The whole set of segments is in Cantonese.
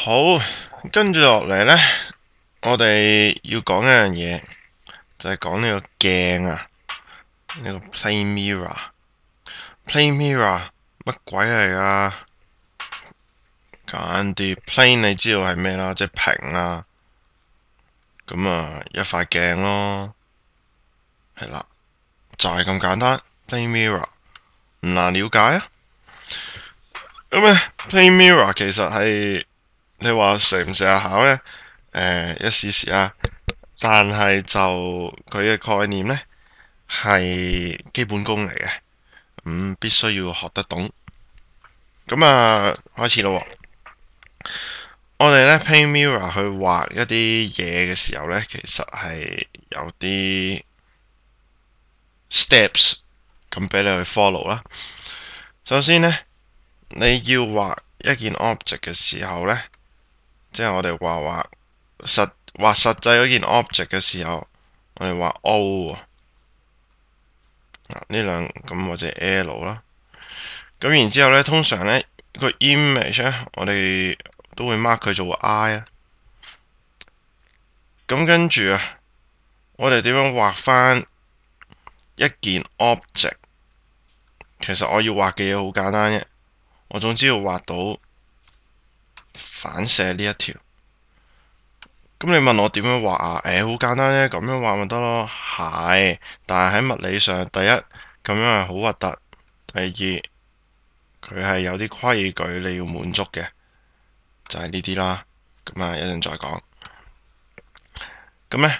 好，跟住落嚟呢，我哋要講一樣嘢，就係講呢個鏡啊，呢個 plane mirror。plane mirror 乜鬼嚟㗎？簡單啲，plane 你知道係咩啦，即係平啦。咁啊，一塊鏡咯，係啦，就係咁簡單。plane mirror 唔難了解啊。咁咧，plane mirror 其實係你話成唔成日考呢？一時時啊。但係就佢嘅概念呢，係基本功嚟嘅，必須要學得懂。咁啊，開始咯。我哋呢 plane mirror 去畫一啲嘢嘅時候呢，其實係有啲 steps 咁俾你去 follow 啦。首先呢，你要畫一件 object 嘅時候呢，即係我哋畫實際嗰件 object 嘅時候，我哋畫 O 呢兩咁或者 L 啦。咁然之後咧，通常咧個 image 咧，我哋都會 mark 佢做 I 啦。咁跟住啊，我哋點樣畫翻一件 object？其實我要畫嘅嘢好簡單嘅，我總之要畫到反射呢一條。咁你問我點樣畫啊？好簡單啫，咁樣畫咪得咯。係，但係喺物理上，第一咁樣係好核突，第二佢係有啲規矩你要滿足嘅，就係呢啲啦。咁啊，一陣再講。咁呢，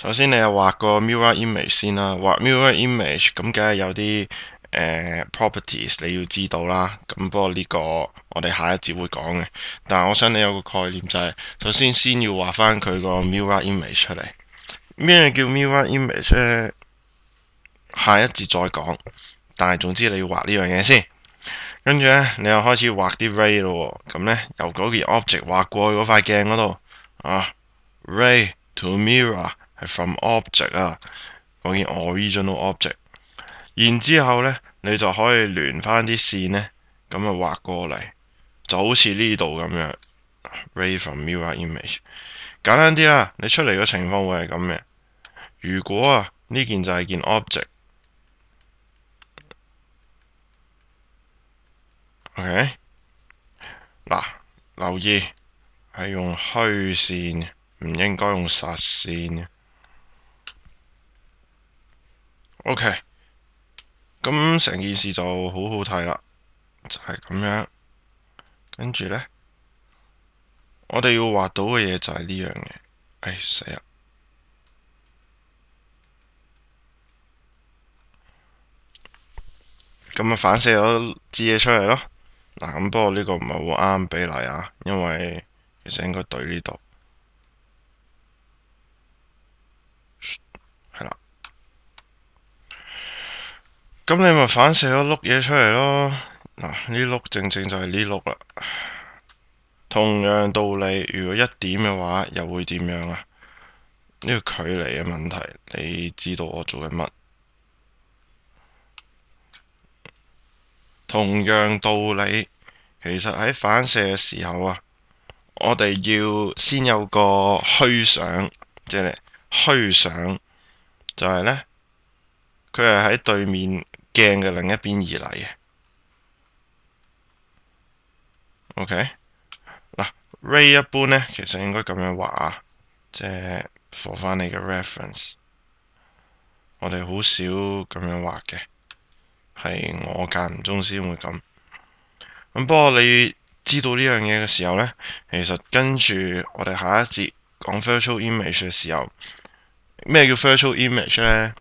首先你又畫個 mirror image 先啦。畫 mirror image 咁梗係有啲properties 你要知道啦。咁不過呢個我哋下一節會講嘅。但係我想你有個概念就係，首先要畫翻佢個 mirror image 出嚟。咩叫 mirror image 呢？下一節再講。但係總之你要畫呢樣嘢先。跟住呢，你又開始畫啲 ray 咯。咁呢，由嗰件 object 畫過去嗰塊鏡嗰度啊 ，ray to mirror 係 from object 啊，嗰件 original object。然之後呢，你就可以連翻啲線呢，咁啊畫過嚟，就好似呢度咁樣 ray from mirror image。簡單啲啦，你出嚟嘅情況會係咁嘅。如果啊呢件就係件 object。OK， 嗱，留意係用虛線，唔應該用實線。OK， 咁成件事就好好睇啦，就係咁樣。跟住呢，我哋要畫到嘅嘢就係呢樣嘢。死啦！咁啊反射咗支嘢出嚟咯。嗱，咁不過呢個唔係好啱比例啊，因為其實應該對呢度，係啦。咁你咪反射咗碌嘢出嚟咯。嗱，呢碌正正就係呢碌啦。同樣道理，如果一點嘅話，又會點樣啊？呢個距離嘅問題，你知道我做緊乜？同樣道理，其實喺反射嘅時候啊，我哋要先有個虛想，即係虛想，就係呢，佢係喺對面鏡嘅另一邊而嚟嘅。OK， 嗱 ，ray 一般呢，其實應該咁樣畫啊，即係 for 翻你嘅 reference。我哋好少咁樣畫嘅，係我間唔中先會咁。咁不過你知道呢樣嘢嘅時候呢，其實跟住我哋下一節講 virtual image 嘅時候，咩叫 virtual image 呢？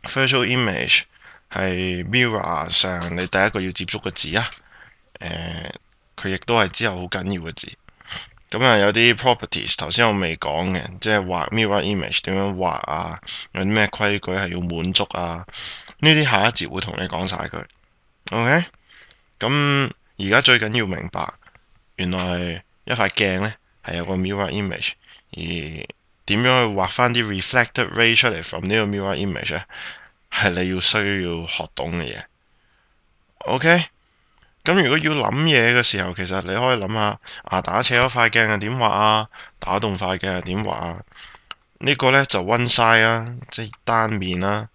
virtual image 係 mirror 上你第一個要接觸嘅字啊。佢亦都係之後好緊要嘅字。咁啊，有啲 properties 頭先我未講嘅，即係畫 mirror image 點樣畫啊，有啲咩規矩係要滿足啊，呢啲下一節會同你講晒佢。OK， 咁而家最緊要明白，原來一塊鏡呢係有個 mirror image， 而點樣去畫翻啲 reflected ray 出嚟 from 呢個 mirror image 呢，係你需要學懂嘅嘢。OK，咁如果要諗嘢嘅時候，其實你可以諗下打斜嗰塊鏡係點畫啊，打戙塊鏡係點畫啊？呢個呢就 one side 啊，即係單面啦。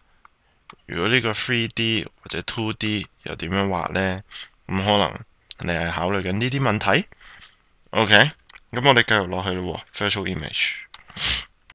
如果呢個 3D 或者 2D 又點樣畫呢？咁可能你係考慮緊呢啲問題。OK，咁我哋繼續落去咯喎，Virtual Image。